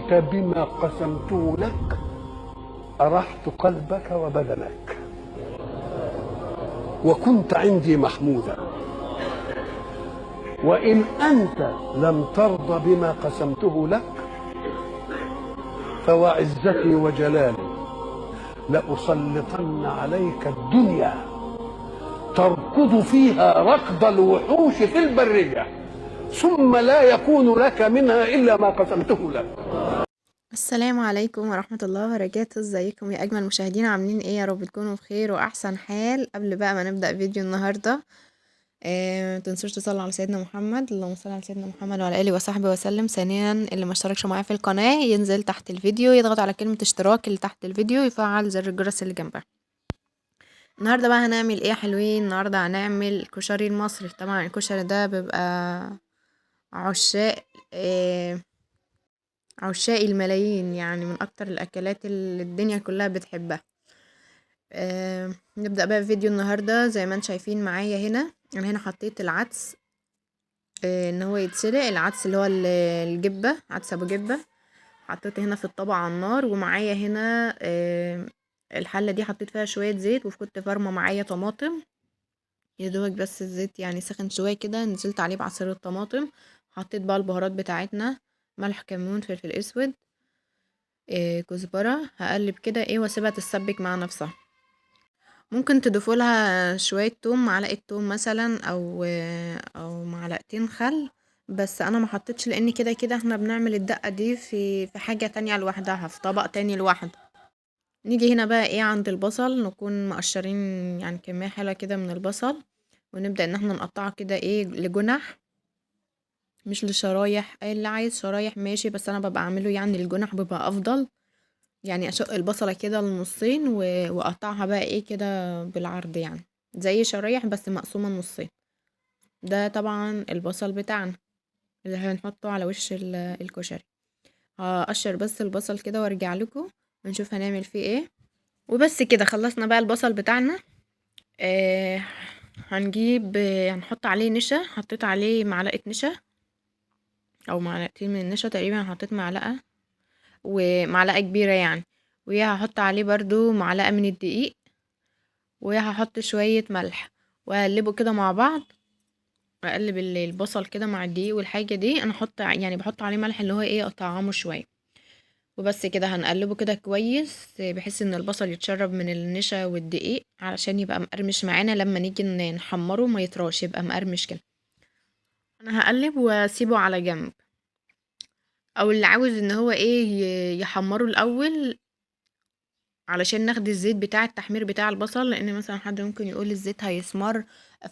بما قسمته لك أرحت قلبك وبدنك وكنت عندي محمودا، وإن أنت لم ترض بما قسمته لك فوعزتي وجلالي لأسلطن عليك الدنيا تركض فيها ركض الوحوش في البرية ثم لا يكون لك منها إلا ما قسمته لك. السلام عليكم ورحمة الله وبركاته. ازيكم يا اجمل مشاهدين؟ عاملين ايه؟ يا رب تكونوا بخير واحسن حال. قبل بقى ما نبدأ فيديو النهاردة متنسوش تصلوا على سيدنا محمد، اللهم صل على سيدنا محمد وعلى اله وصحبه وسلم. ثانيا اللي ما اشتركش معايا في القناة ينزل تحت الفيديو يضغط على كلمة اشتراك اللي تحت الفيديو، يفعل زر الجرس اللي جنبها. النهاردة بقى هنعمل ايه يا حلوين؟ النهاردة هنعمل الكشري المصري. طبعا الكشري ده بيبقى عشاق عشاق الملايين، يعني من اكتر الاكلات اللي الدنيا كلها بتحبها. نبدأ بقى في فيديو النهاردة. زي ما انتم شايفين معايا هنا، انا هنا حطيت العدس ان هو يتسلق. العدس اللي هو الجبة، عدس ابو جبة، حطيته هنا في الطبق على النار. ومعايا هنا الحلة دي حطيت فيها شوية زيت، وكنت فرمة معايا طماطم يا دوبك بس الزيت يعني سخن شوية كده، نزلت عليه بعصير الطماطم. حطيت بقى البهارات بتاعتنا، ملح، كمون، فلفل اسود، كزبرة. هقلب كده واسيبها تتسبك مع نفسها. ممكن تضيفوا لها شوية توم، معلقة توم مثلا او معلقتين خل، بس انا ما حطيتش لان كده كده احنا بنعمل الدقة دي في حاجة تانية لوحدها، في طبق تاني لوحده. نيجي هنا بقى عند البصل، نكون مقشرين يعني كمية حلوة كده من البصل، ونبدأ ان احنا نقطعه كده لجنح مش لشرايح. اللي عايز شرايح ماشي، بس انا ببقى اعمله يعني الجنح بيبقى افضل. يعني اشق البصلة كده لنصين واقطعها بقى كده بالعرض، يعني زي شرايح بس مقسومة نصين. ده طبعا البصل بتاعنا اللي هنحطه على وش الكشري. هقشر بس البصل كده وارجع لكم ونشوف هنعمل فيه ايه. وبس كده خلصنا بقى البصل بتاعنا. هنجيب هنحط عليه نشا. حطيت عليه معلقة نشا او معلقتين من النشا تقريبا، حطيت معلقة ومعلقة كبيرة يعني. وهحط عليه برضو معلقة من الدقيق، وهحط شوية ملح واقلبه كده مع بعض. اقلب البصل كده مع الدقيق والحاجة دي. انا احط يعني بحط عليه ملح اللي هو اطعمه شوية. وبس كده هنقلبه كده كويس بحيث ان البصل يتشرب من النشا والدقيق علشان يبقى مقرمش معانا لما نيجي نحمره، ما يطراش، يبقى مقرمش كده. انا هقلب واسيبه على جنب. او اللي عاوز ان هو يحمره الاول علشان ناخد الزيت بتاع التحمير بتاع البصل، لان مثلا حد ممكن يقول الزيت هيسمر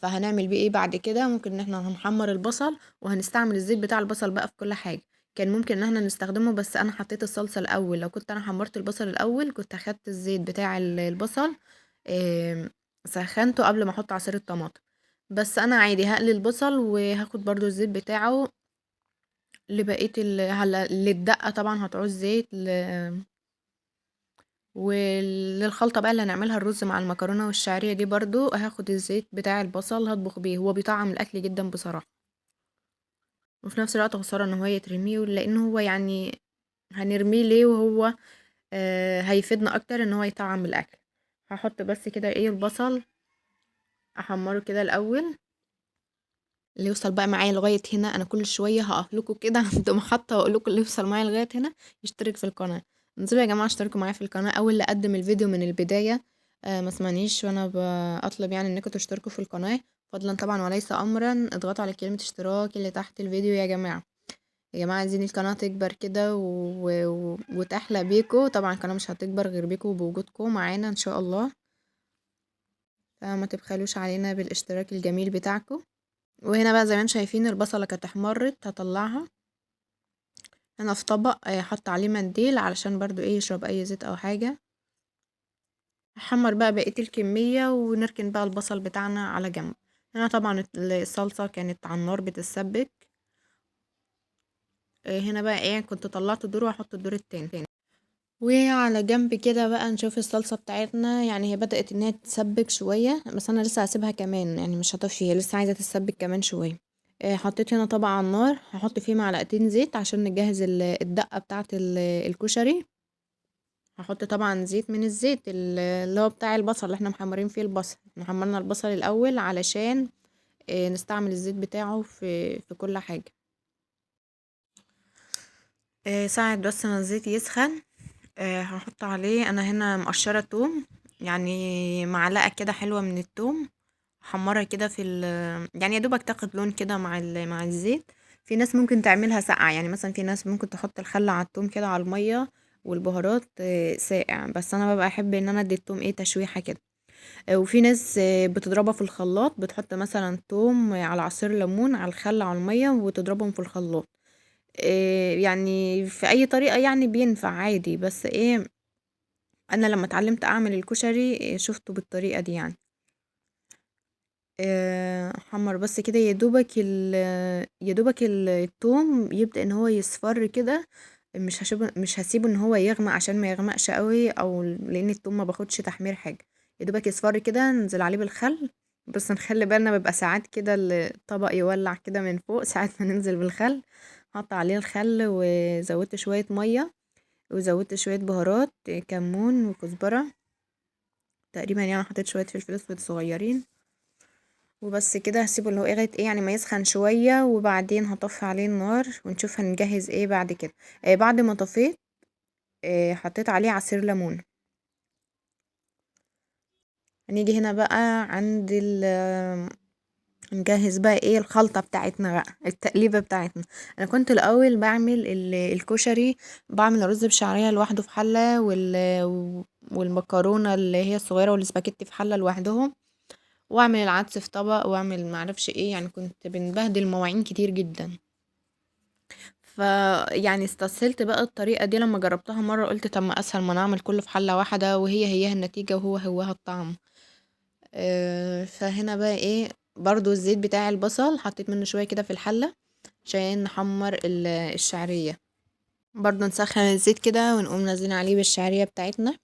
فهنعمل بيه بعد كده. ممكن ان احنا هنحمر البصل وهنستعمل الزيت بتاع البصل بقى في كل حاجة. كان ممكن ان احنا نستخدمه، بس انا حطيت الصلصة الاول. لو كنت انا حمرت البصل الاول كنت اخدت الزيت بتاع البصل سخنته قبل ما احط عصير الطماطم. بس انا عادي هقلي البصل وهاخد برضو الزيت بتاعه لبقية للدقة. طبعا هتعوز زيت وللخلطة بقى اللي هنعملها الرز مع المكرونة والشعرية دي، برضو هاخد الزيت بتاع البصل هطبخ بيه. هو بيطعم الاكل جدا بصراحة، وفي نفس الوقت خسارة ان هو يترميه، لانه هو يعني هنرميه ليه وهو هيفيدنا اكتر ان هو يطعم الاكل. هحط بس كده البصل احمره كده الاول اللي يوصل بقى معايا لغاية هنا. انا كل شوية هقف لكم كده عند محطة واقول لكم اللي يوصل معايا لغاية هنا يشترك في القناة. انزلوا يا جماعة اشتركوا معايا في القناة، اول اللي اقدم الفيديو من البداية. ما اسمعنيش وانا بطلب يعني انكم تشتركوا في القناة، فضلا طبعا وليس امرا. اضغطوا على كلمة اشتراك اللي تحت الفيديو يا جماعة. يا جماعة عايزين القناة تكبر كده وتحلى بيكو. طبعا القناة مش هتكبر غير بيكو وبوجودكم معانا ان شاء الله، فما تبخلوش علينا بالاشتراك الجميل بتاعكم. وهنا بقى زي ما انتم شايفين البصلة كانت احمرت، هطلعها هنا في طبق حط عليه منديل علشان برضو يشرب اي زيت او حاجة. هحمر بقى بقية الكمية ونركن بقى البصل بتاعنا على جنب. هنا طبعا الصلصة كانت على النار بتتسبك. هنا بقى كنت طلعت الدور وهحط الدور التاني. وعلى جنب كده بقى نشوف الصلصة بتاعتنا. يعني هي بدأت ان هي تتسبك شوية، بس انا لسه هسيبها كمان، يعني مش هطفي، هي لسه عايزة تتسبك كمان شوية. حطيت هنا طبق على النار، هحط فيه معلقتين زيت عشان نجهز الدقة بتاعة الكشري. هحط طبعا زيت من الزيت اللي هو بتاع البصل اللي احنا محمرين فيه البصل. احنا حمرنا البصل الاول علشان نستعمل الزيت بتاعه في كل حاجة. ساعة بس ما الزيت يسخن هحط عليه انا هنا مقشرة توم، يعني معلقة كده حلوة من التوم، حمرها كده يعني يا دوبك تاخد لون كده مع الزيت. في ناس ممكن تعملها ساقعة، يعني مثلا في ناس ممكن تحط الخل على التوم كده على المية والبهارات ساقع، بس انا ببقى احب ان انا ادي التوم تشويحة كده. وفي ناس بتضربها في الخلاط، بتحط مثلا توم على عصير ليمون على الخل على المية وتضربهم في الخلاط. يعني في اي طريقة يعني بينفع عادي، بس انا لما اتعلمت اعمل الكشري شفته بالطريقة دي يعني. حمر بس كده يا دوبك التوم يبدأ ان هو يصفر كده. مش هسيبه ان هو يغمق عشان ما يغمقش قوي، او لان التوم ما باخدش تحمير حاجه. يا دوبك يصفر كده ننزل عليه بالخل. بس نخلي بالنا، بيبقى ساعات كده الطبق يولع كده من فوق ساعات ما ننزل بالخل. حط عليه الخل وزودت شويه ميه، وزودت شويه بهارات كمون وكزبره تقريبا، يعني حطيت شويه فلفل اسود صغيرين. وبس كده هسيبه اللي هو لغايه يعني ما يسخن شويه، وبعدين هطفي عليه النار ونشوف هنجهز بعد كده. بعد ما طفيت حطيت عليه عصير ليمون. هنيجي هنا بقى عند نجهز بقى الخلطة بتاعتنا بقى، التقليبة بتاعتنا. انا كنت الاول بعمل الكشري، بعمل الرز بشعرية لوحده في حلة، والمكرونة اللي هي الصغيرة والسباكيتي في حلة لوحدهم، واعمل العدس في طبق، واعمل معرفش يعني كنت بنبهدل مواعين كتير جدا. ف يعني استسهلت بقى الطريقة دي لما جربتها مرة، قلت طب ما اسهل ما نعمل كله في حلة واحدة، وهي النتيجة وهو الطعم. فهنا بقى برضو الزيت بتاع البصل حطيت منه شوية كده في الحلة عشان نحمر الشعرية. برضو نسخن الزيت كده ونقوم نازلين عليه بالشعرية بتاعتنا.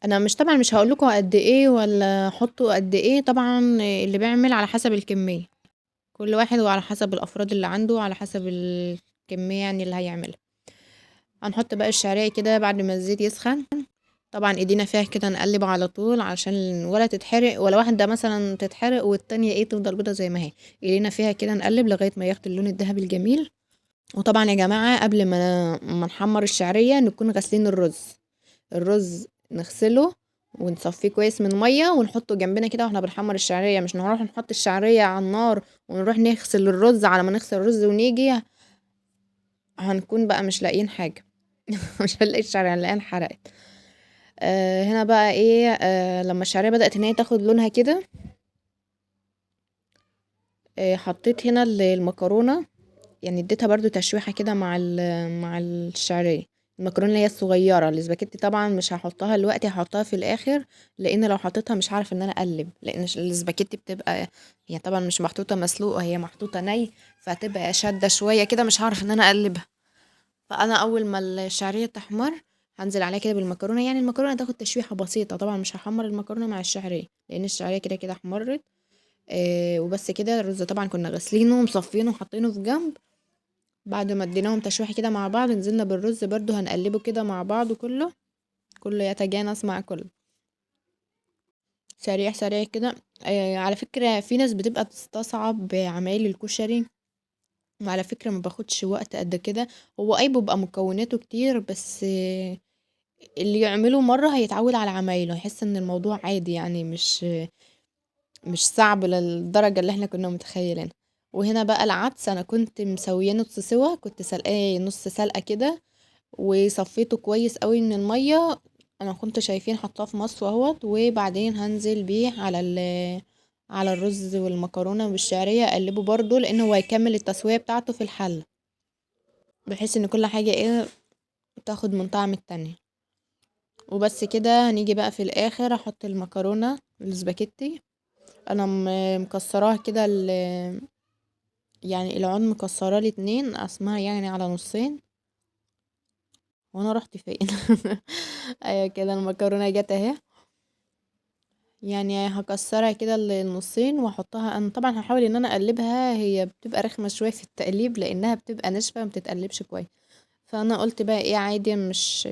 انا طبعا مش هقولكوا قد ايه ولا حطوا قد ايه، طبعا اللي بيعمل على حسب الكمية، كل واحد وعلى حسب الافراد اللي عنده، على حسب الكمية يعني اللي هيعملها. هنحط بقى الشعرية كده بعد ما الزيت يسخن، طبعا ايدينا فيها كده نقلب على طول عشان ولا تتحرق، ولا واحدة مثلا تتحرق والتانية تفضل بيضة زي ما هي. ايدينا فيها كده نقلب لغاية ما ياخد اللون الذهبي الجميل. وطبعا يا جماعة قبل ما نحمر الشعرية نكون غاسلين الرز نغسله ونصفيه كويس من مية ونحطه جنبنا كده واحنا بنحمر الشعرية، مش نروح نحط الشعرية على النار ونروح نغسل الرز. على ما نغسل الرز ونيجي هنكون بقى مش لاقيين حاجة مش هنلاقي الشعرية، هنلاقيها انحرقت. هنا بقى لما الشعرية بدأت ان هي تاخد لونها كده، حطيت هنا المكرونة، يعني اديتها برضو تشويحة كده مع الشعرية. المكرونة اللي هي الصغيرة الاسباجيتي طبعا مش هحطها دلوقتي، هحطها في الاخر، لان لو حطيتها مش عارف ان انا اقلب، لان الاسباجيتي بتبقى هي طبعا مش محطوطة مسلوقة، هي محطوطة ني، فهتبقى شادة شوية كده، مش هعرف ان انا اقلبها. فانا اول ما الشعريه تحمر هنزل عليها كده بالمكرونه، يعني المكرونه تاخد تشويحه بسيطه، طبعا مش هحمر المكرونه مع الشعريه لان الشعريه كده كده احمرت. وبس كده. الرز طبعا كنا غاسلينه ومصفينه وحاطينه في جنب. بعد ما اديناهم تشويحه كده مع بعض نزلنا بالرز برضو هنقلبه كده مع بعض، كله يتجانس مع كله، سريع سريع كده. على فكره في ناس بتبقى بتستصعب عمايل الكشري، وعلى فكره ما باخدش وقت قد كده. هو بيبقى مكوناته كتير، بس اللي يعمله مرة هيتعود على عمايله، هيحس ان الموضوع عادي، يعني مش صعب للدرجة اللي احنا كنا متخيلين. وهنا بقى العدس انا كنت مسويه نص سوا، كنت سلقاه نص سلقة كده وصفيته كويس قوي من المية. انا كنت شايفين حطاه في مصفى اهوت، وبعدين هنزل بيه على الرز والمكرونة والشعرية، اقلبه برضو لان هو هيكمل التسوية بتاعته في الحل، بحيث ان كل حاجة تاخد من طعم التانية. وبس كده هنيجي بقى في الاخر احط المكرونه الاسباجيتي. انا مكسراها كده يعني العود مكسراه الاتنين اسمها يعني على نصين. وانا رحت فين ايوه كده المكرونه جت اهي. يعني هكسرها كده النصين واحطها. انا طبعا هحاول ان انا اقلبها، هي بتبقى رخمه شويه في التقليب لانها بتبقى ناشفه ما بتتقلبش كويس. فانا قلت بقى ايه عادي، مش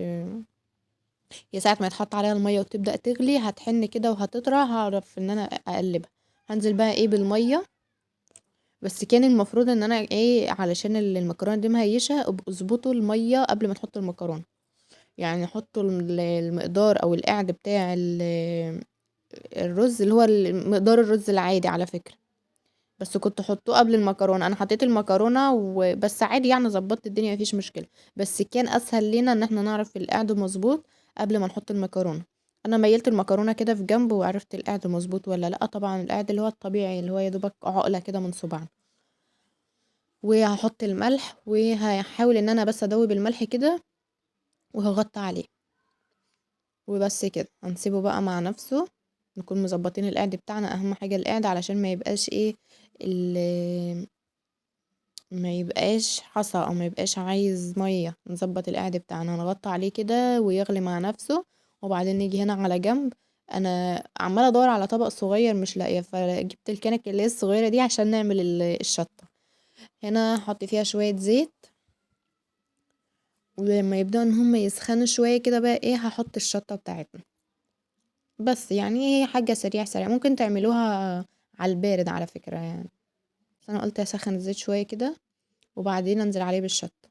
هي ساعه ما يتحط عليها الميه وتبدا تغلي هتحن كده وهتطرى، هعرف ان انا اقلبها. هنزل بقى ايه بالميه. بس كان المفروض ان انا ايه علشان المكرونه دي مهيشه اظبطوا الميه قبل ما تحطوا المكرونه. يعني حطوا المقدار او القعد بتاع الرز اللي هو مقدار الرز العادي على فكرة. بس كنت حطوه قبل المكرونة. انا حطيت المكرونة وبس عادي يعني ظبطت الدنيا مفيش مشكلة. بس كان اسهل لينا ان احنا نعرف القعد مظبوط قبل ما نحط المكرونة. انا ميلت المكرونة كده في جنب وعرفت القعد مظبوط ولا لا. طبعا القعد اللي هو الطبيعي اللي هو يا دوبك عقلة كده من صباعنا. وهحط الملح وهحاول ان انا بس ادوب الملح كده وهغطي عليه. وبس كده هنسيبه بقى مع نفسه. نكون مظبطين القعد بتاعنا، اهم حاجة القعد علشان ما يبقاش ايه ما يبقاش حصى او ما يبقاش عايز مية. نظبط القعد بتاعنا نغطي عليه كده ويغلي مع نفسه. وبعدين نيجي هنا على جنب. انا عمالة ادور على طبق صغير مش لاقيه، فجبت الكنكة اللي هي الصغيرة دي عشان نعمل الشطة. هنا هحط فيها شوية زيت. ولما يبدأوا ان هم يسخنوا شوية كده بقى ايه هحط الشطة بتاعتنا. بس يعني هي حاجة سريعة ممكن تعملوها على البارد على فكرة يعني. بس انا قلت اسخن الزيت شوية كده وبعدين انزل عليه بالشطة.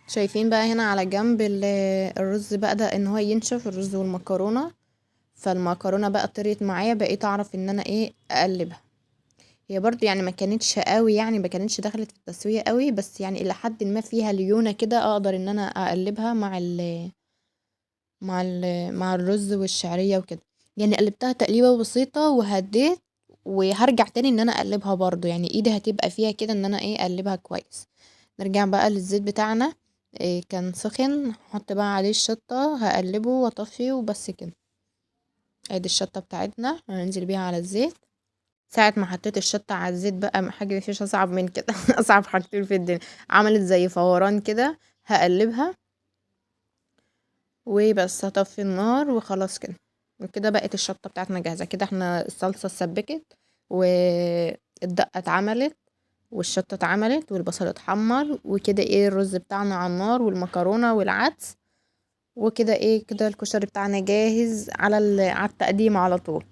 شايفين بقى هنا على جنب الرز بقى ده ان هو ينشف الرز والمكرونة. فالمكرونة بقى طريت معايا بقيت اعرف ان انا ايه اقلبها. هي برضو يعني ما كانتش قوي يعني ما كانتش دخلت في التسوية قوي، بس يعني الى حد ما فيها ليونة كده اقدر ان انا اقلبها مع الرز والشعرية وكده. يعني قلبتها تقليبة بسيطة وهديت. وهرجع تاني ان انا اقلبها برضو، يعني ايدي هتبقى فيها كده ان انا ايه اقلبها كويس. نرجع بقى للزيت بتاعنا. إيه كان سخن، هحط بقى عليه الشطة هقلبه واطفيه وبس كده. ادي الشطة بتاعتنا هننزل بيها على الزيت. ساعة ما حطيت الشطة على الزيت بقى حاجة مفيش اصعب من كده اصعب حاجتين في الدنيا. عملت زي فوران كده. هقلبها وبس هطفي النار وخلاص كده. وكده بقت الشطة بتاعتنا جاهزة كده. احنا الصلصة اتسبكت والدقة اتعملت والشطة اتعملت والبصل اتحمر وكده ايه الرز بتاعنا على النار والمكرونة والعدس. وكده ايه كده الكشري بتاعنا جاهز على التقديم على طول.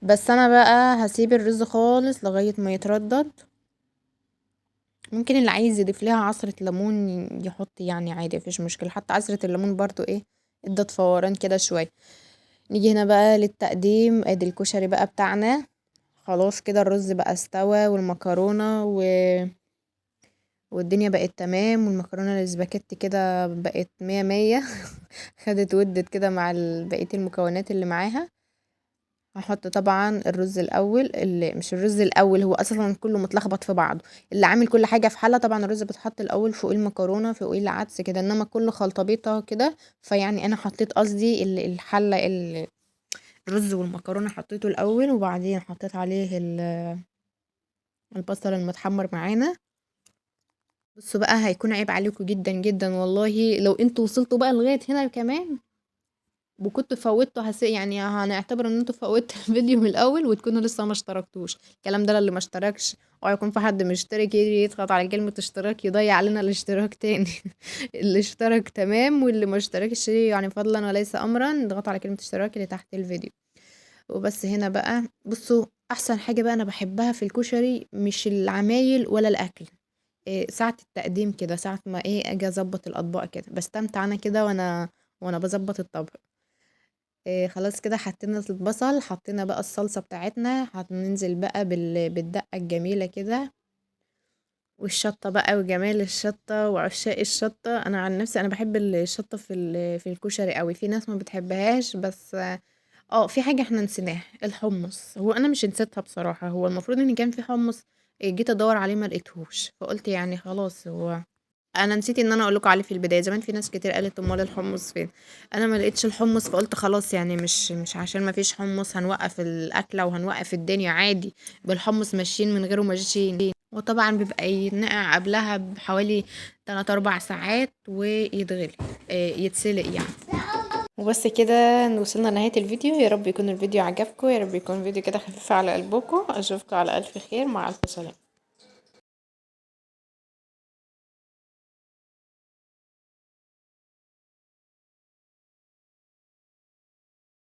بس انا بقى هسيب الرز خالص لغاية ما يتردد. ممكن اللي عايز يضيف لها عصرة ليمون يحط يعني عادي مفيش مشكلة. حتى عصرة الليمون برضو ايه ادت فوران كده شوية. نيجي هنا بقى للتقديم. ادي الكشري بقى بتاعنا. خلاص كده الرز بقى استوى والمكرونة والدنيا بقت تمام والمكرونة الاسباجيتي كده بقت مية مية خدت ودت كده مع بقية المكونات اللي معاها. هحط طبعا الرز الاول اللي مش الرز الاول هو اصلا كله متلخبط في بعضه. اللي عامل كل حاجه في حله طبعا الرز بتحط الاول فوق المكرونه فوق العدس كده، انما كله خلطبيطه كده. فيعني انا حطيت قصدي الحله الرز والمكرونه حطيته الاول وبعدين حطيت عليه البصل المتحمر معانا. بصوا بقى هيكون عيب عليكم جدا جدا والله لو انتوا وصلتوا بقى لغايه هنا كمان وكنتوا فوتوا يعني هنعتبر ان انتوا فوتوا الفيديو من الاول وتكونوا لسه ما اشتركتوش. الكلام ده اللي ما اشتركش او يكون في حد مشترك يجي يضغط على كلمة اشتراك يضيع علينا الاشتراك تاني اللي اشترك تمام واللي ما اشتركش يعني فضلا وليس امرا نضغط على كلمة اشتراك اللي تحت الفيديو. وبس هنا بقى بصوا احسن حاجة بقى انا بحبها في الكشري مش العمايل ولا الاكل. إيه ساعة التقديم كده ساعة ما ايه اجي اظبط الاطباق كده بستمتع انا كده وانا بظبط الطبق. إيه خلاص كده حطينا البصل حطينا بقى الصلصة بتاعتنا هننزل بقى بالدقة الجميلة كده. والشطة بقى وجمال الشطة وعشاق الشطة. انا عن نفسي انا بحب الشطة في الكشري قوي. في ناس ما بتحبهاش بس في حاجة احنا نسيناها الحمص. هو انا مش نسيتها بصراحة، هو المفروض ان كان في حمص. جيت ادور عليه ما لقيتهوش فقلت يعني خلاص هو انا نسيت ان انا اقول لكم عليه في البدايه. زمان في ناس كتير قالت امال الحمص فين. انا ما لقيتش الحمص فقلت خلاص يعني مش عشان ما فيش حمص هنوقف الاكله وهنوقف الدنيا عادي. بالحمص ماشيين من غيره ماشيين. وطبعا بيبقى يتنقع قبلها بحوالي 3 4 ساعات ويتغلي يتسلق يعني. وبس كده وصلنا لنهاية الفيديو. يا رب يكون الفيديو عجبكم، يا رب يكون الفيديو كده خفيف على قلبكم. اشوفكم على الف خير، مع الف سلامة.